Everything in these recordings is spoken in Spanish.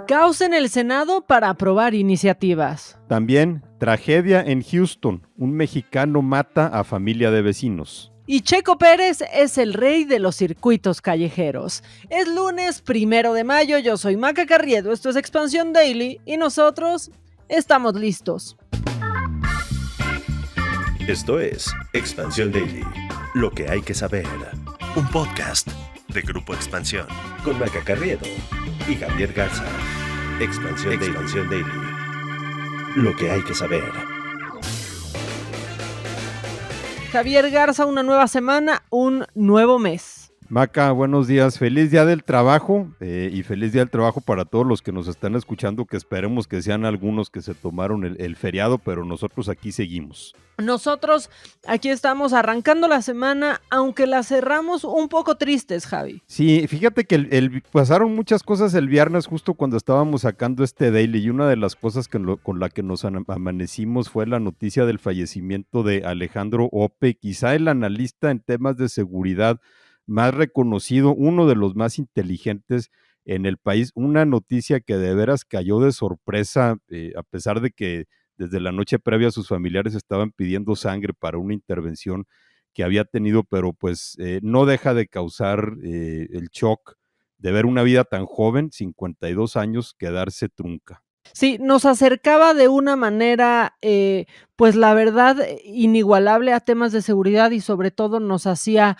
Caos en el Senado para aprobar iniciativas. También, tragedia en Houston. Un mexicano mata a familia de vecinos. Y Checo Pérez es el rey de los circuitos callejeros. Es lunes 1 de mayo, yo soy Maca Carriedo, esto es Expansión Daily y nosotros estamos listos. Esto es Expansión Daily, lo que hay que saber. Un podcast de Grupo Expansión con Maca Carriedo y Javier Garza. Expansión Daily, lo que hay que saber. Javier Garza, una nueva semana, un nuevo mes. Maca, buenos días, feliz día del trabajo y feliz día del trabajo para todos los que nos están escuchando, que esperemos que sean algunos que se tomaron el feriado, pero nosotros aquí seguimos. Nosotros aquí estamos arrancando la semana, aunque la cerramos un poco tristes, Javi. Sí, fíjate que pasaron muchas cosas el viernes justo cuando estábamos sacando este daily y una de las cosas con la que nos amanecimos fue la noticia del fallecimiento de Alejandro Ope, quizá el analista en temas de seguridad más reconocido, uno de los más inteligentes en el país, una noticia que de veras cayó de sorpresa, a pesar de que desde la noche previa sus familiares estaban pidiendo sangre para una intervención que había tenido, pero pues no deja de causar el shock de ver una vida tan joven, 52 años, quedarse trunca. Sí, nos acercaba de una manera, pues la verdad, inigualable a temas de seguridad y sobre todo nos hacía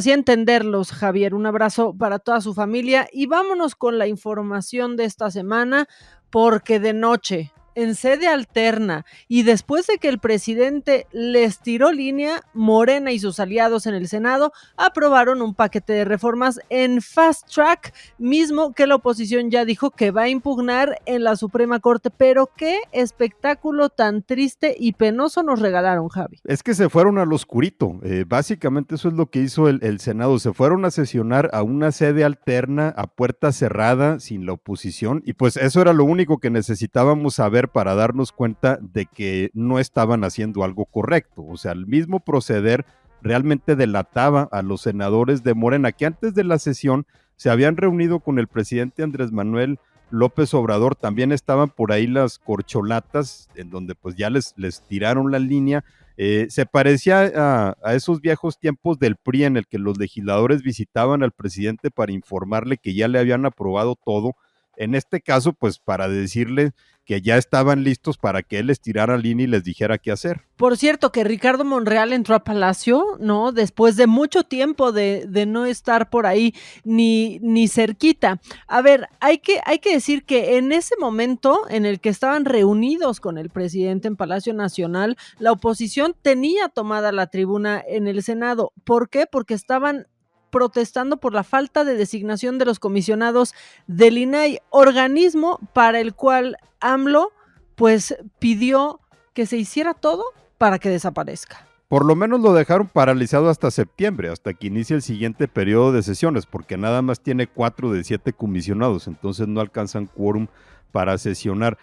entenderlos, Javier. Un abrazo para toda su familia y vámonos con la información de esta semana, porque de noche, en sede alterna y después de que el presidente les tiró línea, Morena y sus aliados en el Senado aprobaron un paquete de reformas en fast track, mismo que la oposición ya dijo que va a impugnar en la Suprema Corte. Pero qué espectáculo tan triste y penoso nos regalaron, Javi. Es que se fueron al oscurito, básicamente eso es lo que hizo el Senado, se fueron a sesionar a una sede alterna, a puerta cerrada, sin la oposición, y pues eso era lo único que necesitábamos saber para darnos cuenta de que no estaban haciendo algo correcto. O sea, el mismo proceder realmente delataba a los senadores de Morena, que antes de la sesión se habían reunido con el presidente Andrés Manuel López Obrador. También estaban por ahí las corcholatas, en donde pues ya les tiraron la línea. Se parecía a esos viejos tiempos del PRI en el que los legisladores visitaban al presidente para informarle que ya le habían aprobado todo. En este caso, pues para decirle que ya estaban listos para que él les tirara línea y les dijera qué hacer. Por cierto, que Ricardo Monreal entró a Palacio, ¿no? Después de mucho tiempo de no estar por ahí ni cerquita. A ver, hay que decir que en ese momento en el que estaban reunidos con el presidente en Palacio Nacional, la oposición tenía tomada la tribuna en el Senado. ¿Por qué? Porque estaban protestando por la falta de designación de los comisionados del INAI, organismo para el cual AMLO pues pidió que se hiciera todo para que desaparezca. Por lo menos lo dejaron paralizado hasta septiembre, hasta que inicie el siguiente periodo de sesiones, porque nada más tiene 4 de 7 comisionados, entonces no alcanzan quórum para sesionar.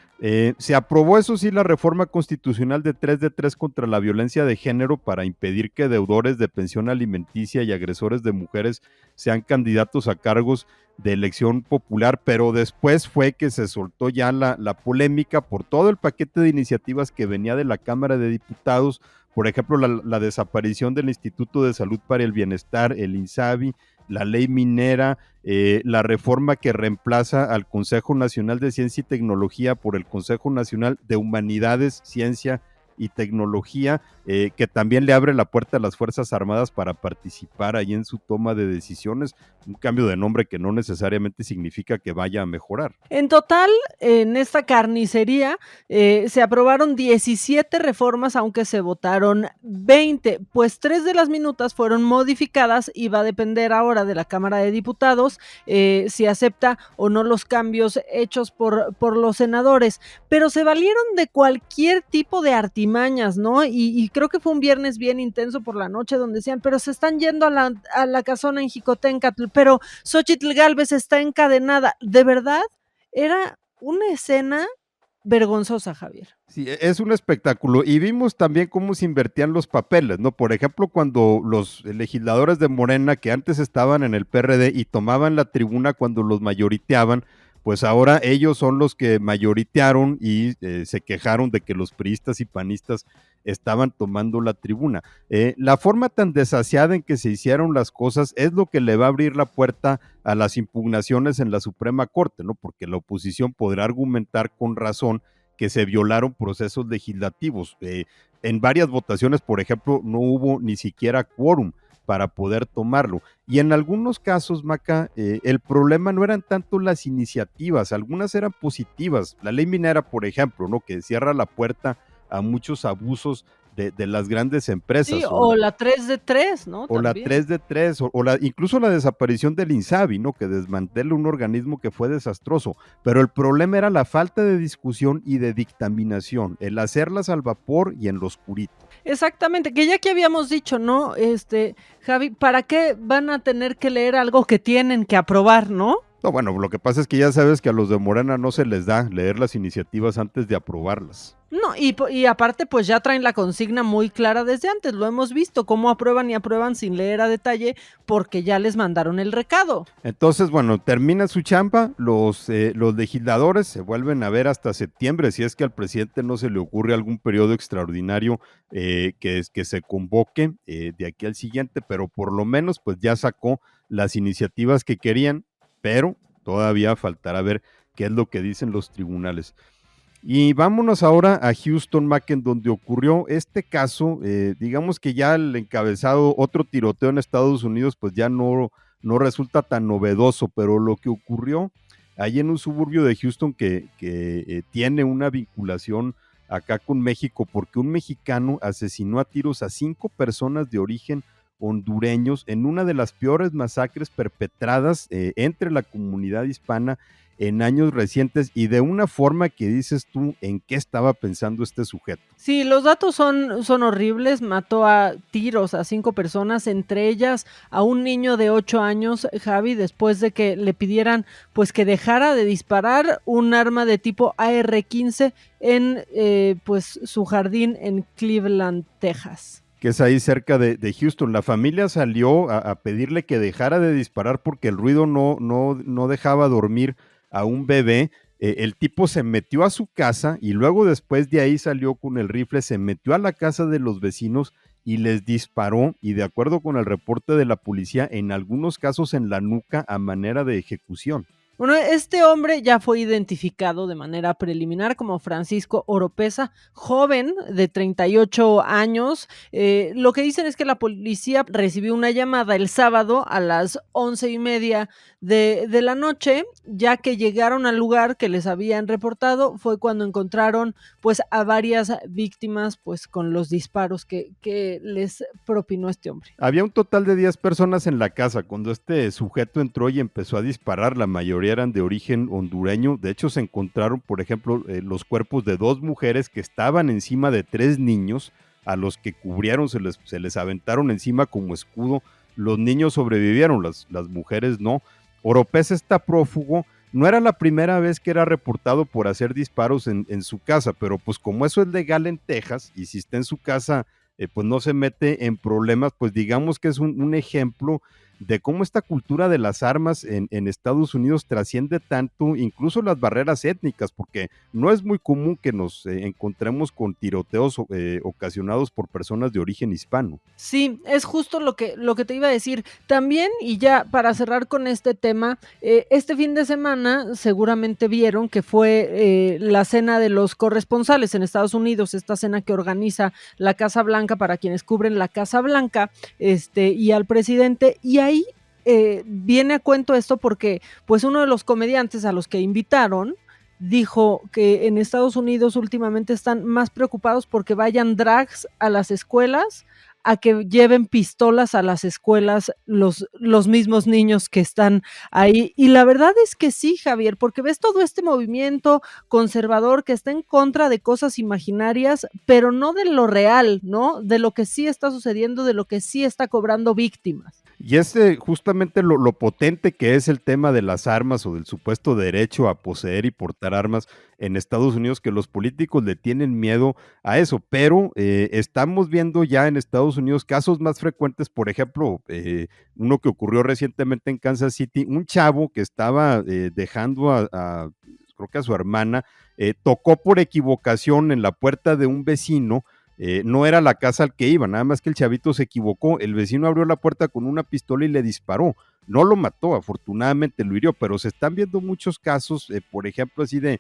Se aprobó, eso sí, la reforma constitucional de 3 de 3 contra la violencia de género para impedir que deudores de pensión alimenticia y agresores de mujeres sean candidatos a cargos de elección popular, pero después fue que se soltó ya la polémica por todo el paquete de iniciativas que venía de la Cámara de Diputados, por ejemplo, la desaparición del Instituto de Salud para el Bienestar, el INSABI, la ley minera, la reforma que reemplaza al Consejo Nacional de Ciencia y Tecnología por el Consejo Nacional de Humanidades, Ciencia y Tecnología, que también le abre la puerta a las Fuerzas Armadas para participar ahí en su toma de decisiones, un cambio de nombre que no necesariamente significa que vaya a mejorar. En total, en esta carnicería se aprobaron 17 reformas, aunque se votaron 20, pues 3 de las minutas fueron modificadas y va a depender ahora de la Cámara de Diputados si acepta o no los cambios hechos por los senadores, pero se valieron de cualquier tipo de artimañas, ¿no? Y creo que fue un viernes bien intenso por la noche donde decían, pero se están yendo a la casona en Jicotencatl, pero Xóchitl Gálvez está encadenada. De verdad, era una escena vergonzosa, Javier. Sí, es un espectáculo y vimos también cómo se invertían los papeles, ¿no? Por ejemplo, cuando los legisladores de Morena que antes estaban en el PRD y tomaban la tribuna cuando los mayoriteaban, pues ahora ellos son los que mayoritearon y se quejaron de que los priistas y panistas estaban tomando la tribuna. La forma tan desasiada en que se hicieron las cosas es lo que le va a abrir la puerta a las impugnaciones en la Suprema Corte, ¿no? Porque la oposición podrá argumentar con razón que se violaron procesos legislativos. En varias votaciones, por ejemplo, no hubo ni siquiera quórum para poder tomarlo. Y en algunos casos, Maca, el problema no eran tanto las iniciativas, algunas eran positivas. La ley minera, por ejemplo, ¿no? Que cierra la puerta a muchos abusos de las grandes empresas. Sí, o la 3 de 3, ¿no? O la También. 3 de 3, incluso la desaparición del INSABI, ¿no? Que desmantela un organismo que fue desastroso. Pero el problema era la falta de discusión y de dictaminación, el hacerlas al vapor y en lo oscurito. Exactamente, que ya que habíamos dicho, ¿no? Javi, ¿para qué van a tener que leer algo que tienen que aprobar, no? No, bueno, lo que pasa es que ya sabes que a los de Morena no se les da leer las iniciativas antes de aprobarlas. No, y aparte pues ya traen la consigna muy clara desde antes, lo hemos visto, cómo aprueban y aprueban sin leer a detalle porque ya les mandaron el recado. Entonces, bueno, termina su chamba, los legisladores se vuelven a ver hasta septiembre, si es que al presidente no se le ocurre algún periodo extraordinario que se convoque de aquí al siguiente, pero por lo menos pues ya sacó las iniciativas que querían, pero todavía faltará ver qué es lo que dicen los tribunales. Y vámonos ahora a Houston, Mac, en donde ocurrió este caso. Digamos que ya el encabezado, otro tiroteo en Estados Unidos, pues ya no resulta tan novedoso, pero lo que ocurrió ahí en un suburbio de Houston que tiene una vinculación acá con México, porque un mexicano asesinó a tiros a 5 personas de origen hondureños en una de las peores masacres perpetradas entre la comunidad hispana en años recientes, y de una forma que dices tú, ¿en qué estaba pensando este sujeto? Sí, los datos son horribles. Mató a tiros a 5 personas, entre ellas a un niño de 8 años, Javi, después de que le pidieran pues que dejara de disparar un arma de tipo AR-15 en pues su jardín en Cleveland, Texas. Que es ahí cerca de Houston. La familia salió a pedirle que dejara de disparar porque el ruido no dejaba dormir a un bebé. El tipo se metió a su casa y luego después de ahí salió con el rifle, se metió a la casa de los vecinos y les disparó, y de acuerdo con el reporte de la policía, en algunos casos en la nuca a manera de ejecución. Bueno, este hombre ya fue identificado de manera preliminar como Francisco Oropesa, joven de 38 años. Lo que dicen es que la policía recibió una llamada el sábado a las 11:30 de la noche, ya que llegaron al lugar que les habían reportado. Fue cuando encontraron pues a varias víctimas pues con los disparos que les propinó este hombre. Había un total de 10 personas en la casa cuando este sujeto entró y empezó a disparar. La mayoría eran de origen hondureño. De hecho, se encontraron, por ejemplo, los cuerpos de 2 mujeres que estaban encima de 3 niños, a los que cubrieron, se les aventaron encima como escudo. Los niños sobrevivieron, las mujeres no. Oropesa está prófugo. No era la primera vez que era reportado por hacer disparos en su casa, pero pues como eso es legal en Texas, y si está en su casa, pues no se mete en problemas, pues digamos que es un ejemplo de cómo esta cultura de las armas en Estados Unidos trasciende tanto, incluso las barreras étnicas, porque no es muy común que nos encontremos con tiroteos ocasionados por personas de origen hispano. Sí, es justo lo que te iba a decir. También, y ya para cerrar con este tema, este fin de semana seguramente vieron que fue la cena de los corresponsales en Estados Unidos, esta cena que organiza la Casa Blanca para quienes cubren la Casa Blanca, y al presidente, y ahí viene a cuento esto porque pues uno de los comediantes a los que invitaron dijo que en Estados Unidos últimamente están más preocupados porque vayan drags a las escuelas a que lleven pistolas a las escuelas los mismos niños que están ahí. Y la verdad es que sí, Javier, porque ves todo este movimiento conservador que está en contra de cosas imaginarias, pero no de lo real, ¿no? De lo que sí está sucediendo, de lo que sí está cobrando víctimas. Y es justamente lo potente que es el tema de las armas o del supuesto derecho a poseer y portar armas en Estados Unidos, que los políticos le tienen miedo a eso, pero estamos viendo ya en Estados Estados Unidos, casos más frecuentes, por ejemplo, uno que ocurrió recientemente en Kansas City, un chavo que estaba dejando creo que a su hermana, tocó por equivocación en la puerta de un vecino. No era la casa al que iba, nada más que el chavito se equivocó, el vecino abrió la puerta con una pistola y le disparó, no lo mató, afortunadamente lo hirió, pero se están viendo muchos casos, por ejemplo, así de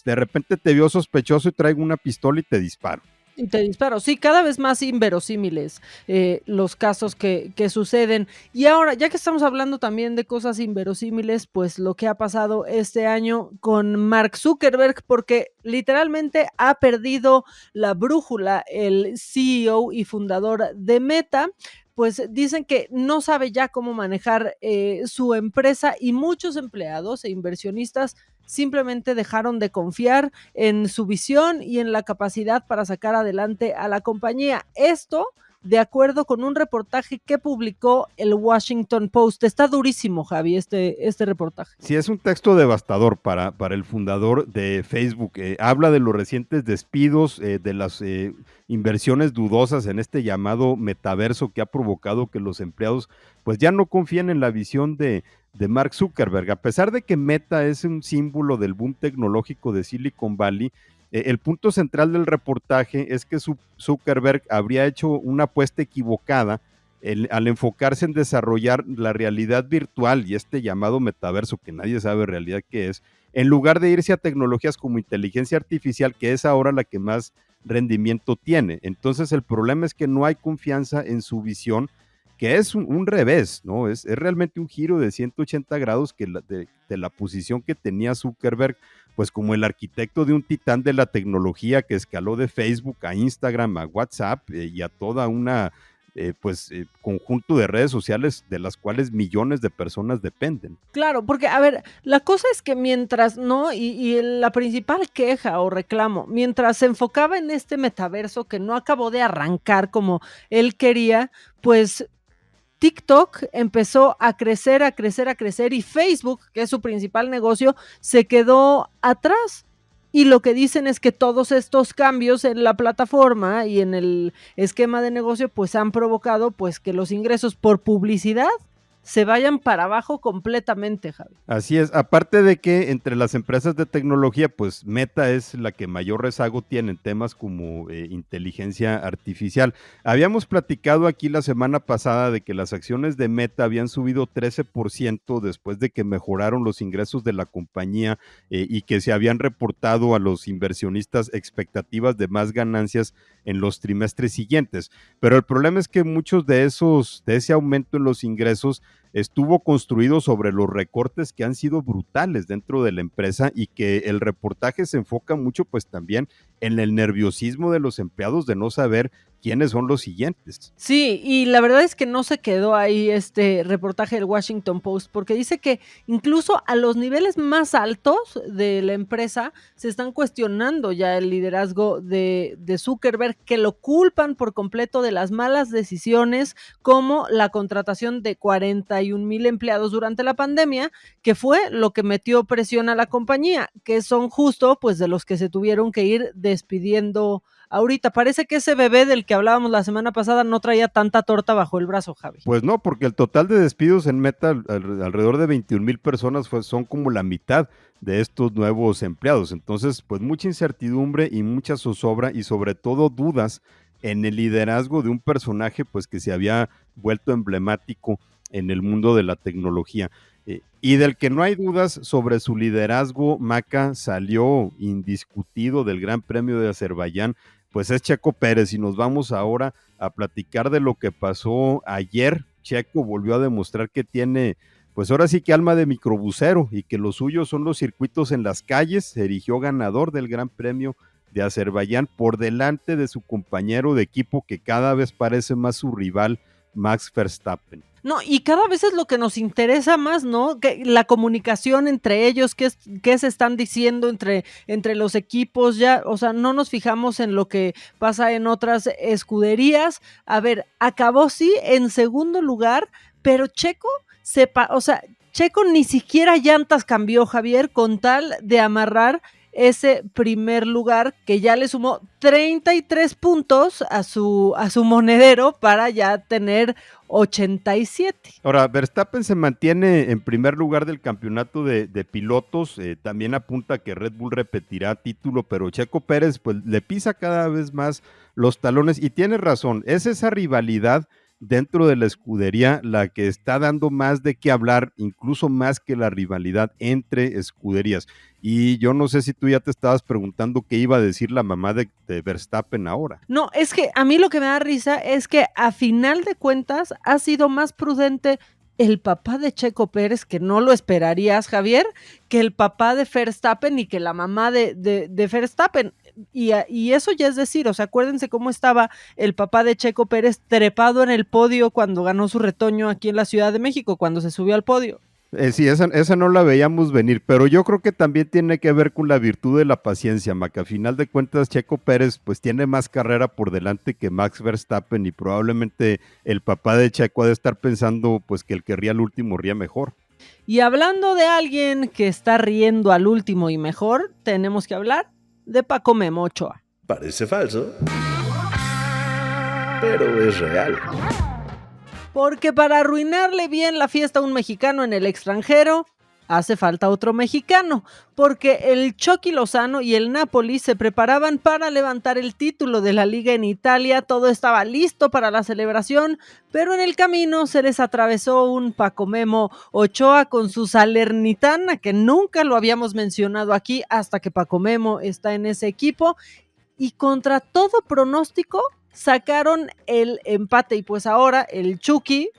repente te vio sospechoso y traigo una pistola y te disparo. Y te disparo. Sí, cada vez más inverosímiles los casos que suceden. Y ahora, ya que estamos hablando también de cosas inverosímiles, pues lo que ha pasado este año con Mark Zuckerberg, porque literalmente ha perdido la brújula, el CEO y fundador de Meta. Pues dicen que no sabe ya cómo manejar su empresa y muchos empleados e inversionistas simplemente dejaron de confiar en su visión y en la capacidad para sacar adelante a la compañía. Esto de acuerdo con un reportaje que publicó el Washington Post. Está durísimo, Javi, este reportaje. Sí, es un texto devastador para el fundador de Facebook. Habla de los recientes despidos, de las inversiones dudosas en este llamado metaverso que ha provocado que los empleados pues ya no confíen en la visión de Mark Zuckerberg. A pesar de que Meta es un símbolo del boom tecnológico de Silicon Valley, el punto central del reportaje es que Zuckerberg habría hecho una apuesta equivocada al enfocarse en desarrollar la realidad virtual y este llamado metaverso que nadie sabe en realidad qué es, en lugar de irse a tecnologías como inteligencia artificial, que es ahora la que más rendimiento tiene. Entonces el problema es que no hay confianza en su visión, que es un revés, ¿no? Es realmente un giro de 180 grados de la posición que tenía Zuckerberg, pues como el arquitecto de un titán de la tecnología que escaló de Facebook a Instagram, a WhatsApp y a toda una conjunto de redes sociales de las cuales millones de personas dependen. Claro, porque a ver, la cosa es que mientras, ¿no? Y la principal queja o reclamo, mientras se enfocaba en este metaverso que no acabó de arrancar como él quería, pues TikTok empezó a crecer y Facebook, que es su principal negocio, se quedó atrás. Y lo que dicen es que todos estos cambios en la plataforma y en el esquema de negocio pues han provocado pues que los ingresos por publicidad se vayan para abajo completamente, Javi. Así es, aparte de que entre las empresas de tecnología, pues Meta es la que mayor rezago tiene en temas como inteligencia artificial. Habíamos platicado aquí la semana pasada de que las acciones de Meta habían subido 13% después de que mejoraron los ingresos de la compañía y que se habían reportado a los inversionistas expectativas de más ganancias en los trimestres siguientes. Pero el problema es que muchos de ese aumento en los ingresos estuvo construido sobre los recortes que han sido brutales dentro de la empresa y que el reportaje se enfoca mucho pues también en el nerviosismo de los empleados de no saber quiénes son los siguientes. Sí, y la verdad es que no se quedó ahí este reportaje del Washington Post, porque dice que incluso a los niveles más altos de la empresa se están cuestionando ya el liderazgo de Zuckerberg, que lo culpan por completo de las malas decisiones, como la contratación de 41,000 empleados durante la pandemia, que fue lo que metió presión a la compañía, que son justo pues de los que se tuvieron que ir despidiendo ahorita. Parece que ese bebé del que hablábamos la semana pasada no traía tanta torta bajo el brazo, Javi. Pues no, porque el total de despidos en Meta, alrededor de 21,000 personas, son como la mitad de estos nuevos empleados. Entonces, pues mucha incertidumbre y mucha zozobra y sobre todo dudas en el liderazgo de un personaje pues que se había vuelto emblemático en el mundo de la tecnología. Y del que no hay dudas sobre su liderazgo, Maca, salió indiscutido del Gran Premio de Azerbaiyán, pues es Checo Pérez, y nos vamos ahora a platicar de lo que pasó ayer. Checo volvió a demostrar que tiene, pues ahora sí que alma de microbusero y que los suyos son los circuitos en las calles. Se erigió ganador del Gran Premio de Azerbaiyán por delante de su compañero de equipo que cada vez parece más su rival, Max Verstappen. No, y cada vez es lo que nos interesa más, ¿no? Que la comunicación entre ellos, qué se están diciendo entre los equipos, ya, o sea, no nos fijamos en lo que pasa en otras escuderías. A ver, acabó sí en segundo lugar, pero Checo Checo ni siquiera llantas cambió, Javier, con tal de amarrar ese primer lugar que ya le sumó 33 puntos a su monedero para ya tener 87. Ahora, Verstappen se mantiene en primer lugar del campeonato de pilotos, también apunta que Red Bull repetirá título, pero Checo Pérez pues le pisa cada vez más los talones y tiene razón, es esa rivalidad dentro de la escudería la que está dando más de qué hablar, incluso más que la rivalidad entre escuderías. Y yo no sé si tú ya te estabas preguntando qué iba a decir la mamá de Verstappen ahora. No, es que a mí lo que me da risa es que a final de cuentas ha sido más prudente el papá de Checo Pérez, que no lo esperarías, Javier, que el papá de Verstappen y que la mamá de Verstappen. Y eso ya es decir, o sea, acuérdense cómo estaba el papá de Checo Pérez trepado en el podio cuando ganó su retoño aquí en la Ciudad de México, cuando se subió al podio. Sí, esa no la veíamos venir, pero yo creo que también tiene que ver con la virtud de la paciencia, Maca. A final de cuentas, Checo Pérez pues tiene más carrera por delante que Max Verstappen y probablemente el papá de Checo ha de estar pensando pues que el que ría al último ría mejor. Y hablando de alguien que está riendo al último y mejor, tenemos que hablar de Paco Memo Ochoa. Parece falso, pero es real. Porque para arruinarle bien la fiesta a un mexicano en el extranjero, hace falta otro mexicano, porque el Chucky Lozano y el Napoli se preparaban para levantar el título de la liga en Italia, todo estaba listo para la celebración, pero en el camino se les atravesó un Paco Memo Ochoa con su Salernitana, que nunca lo habíamos mencionado aquí hasta que Paco Memo está en ese equipo, y contra todo pronóstico sacaron el empate y pues ahora el Chucky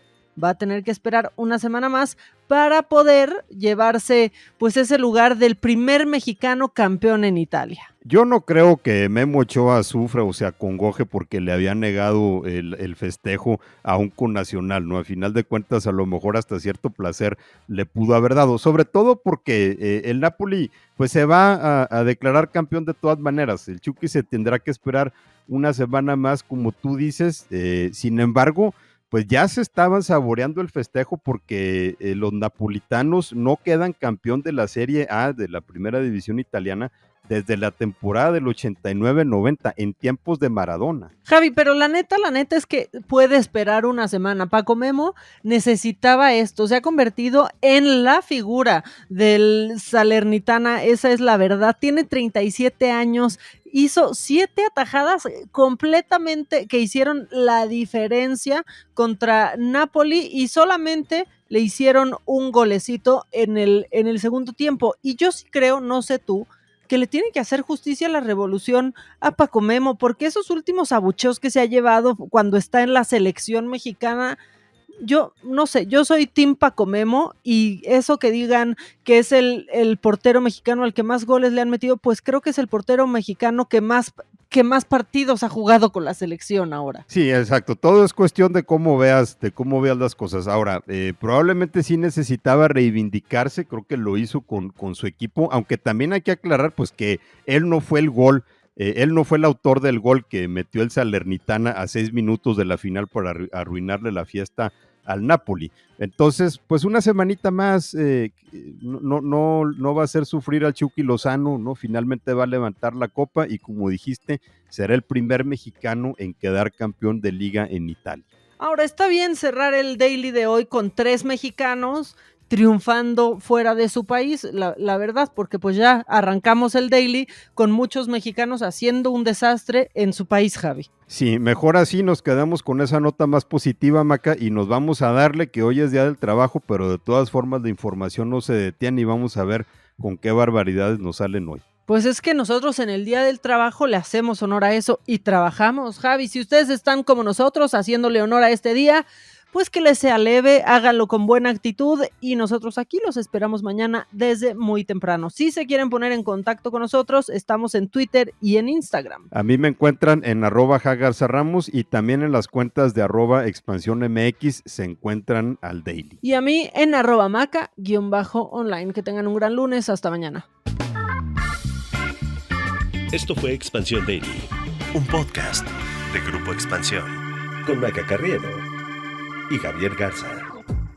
va a tener que esperar una semana más para poder llevarse pues ese lugar del primer mexicano campeón en Italia. Yo no creo que Memo Ochoa sufra o se acongoje porque le habían negado el festejo a un connacional, ¿no? A final de cuentas, a lo mejor hasta cierto placer le pudo haber dado, sobre todo porque el Napoli pues se va a declarar campeón de todas maneras. El Chucky se tendrá que esperar una semana más, como tú dices, sin embargo, pues ya se estaban saboreando el festejo porque los napolitanos no quedan campeón de la Serie A de la primera división italiana desde la temporada del 89-90, en tiempos de Maradona. Javi, pero la neta es que puede esperar una semana. Paco Memo necesitaba esto, se ha convertido en la figura del Salernitana, esa es la verdad, tiene 37 años, hizo 7 atajadas completamente que hicieron la diferencia contra Napoli y solamente le hicieron un golecito en el segundo tiempo. Y yo sí creo, no sé tú, que le tiene que hacer justicia a la revolución a Paco Memo, porque esos últimos abucheos que se ha llevado cuando está en la selección mexicana, yo no sé, yo soy team Paco Memo y eso que digan que es el portero mexicano al que más goles le han metido, pues creo que es el portero mexicano que más partidos ha jugado con la selección ahora. Sí, exacto, todo es cuestión de cómo veas las cosas. Ahora, probablemente sí necesitaba reivindicarse, creo que lo hizo con su equipo, aunque también hay que aclarar pues que él no fue el gol, él no fue el autor del gol que metió el Salernitana a 6 minutos de la final para arruinarle la fiesta al Napoli. Entonces, pues una semanita más, no va a hacer sufrir al Chucky Lozano, ¿no? Finalmente va a levantar la copa y como dijiste, será el primer mexicano en quedar campeón de liga en Italia. Ahora, está bien cerrar el daily de hoy con 3 mexicanos triunfando fuera de su país, la verdad, porque pues ya arrancamos el daily con muchos mexicanos haciendo un desastre en su país, Javi. Sí, mejor así nos quedamos con esa nota más positiva, Maca, y nos vamos a darle que hoy es día del trabajo, pero de todas formas la información no se detiene y vamos a ver con qué barbaridades nos salen hoy. Pues es que nosotros en el Día del Trabajo le hacemos honor a eso y trabajamos, Javi. Si ustedes están como nosotros haciéndole honor a este día, pues que les sea leve, háganlo con buena actitud y nosotros aquí los esperamos mañana desde muy temprano. Si se quieren poner en contacto con nosotros, estamos en Twitter y en Instagram. A mí me encuentran en @JaGarzaRamos y también en las cuentas de @ExpansiónMX se encuentran al daily. Y a mí en @maca_online. Que tengan un gran lunes, hasta mañana. Esto fue Expansión Daily, un podcast de Grupo Expansión, con Maca Carriedo y Javier Garza.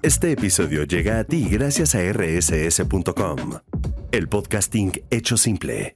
Este episodio llega a ti gracias a rss.com, el podcasting hecho simple.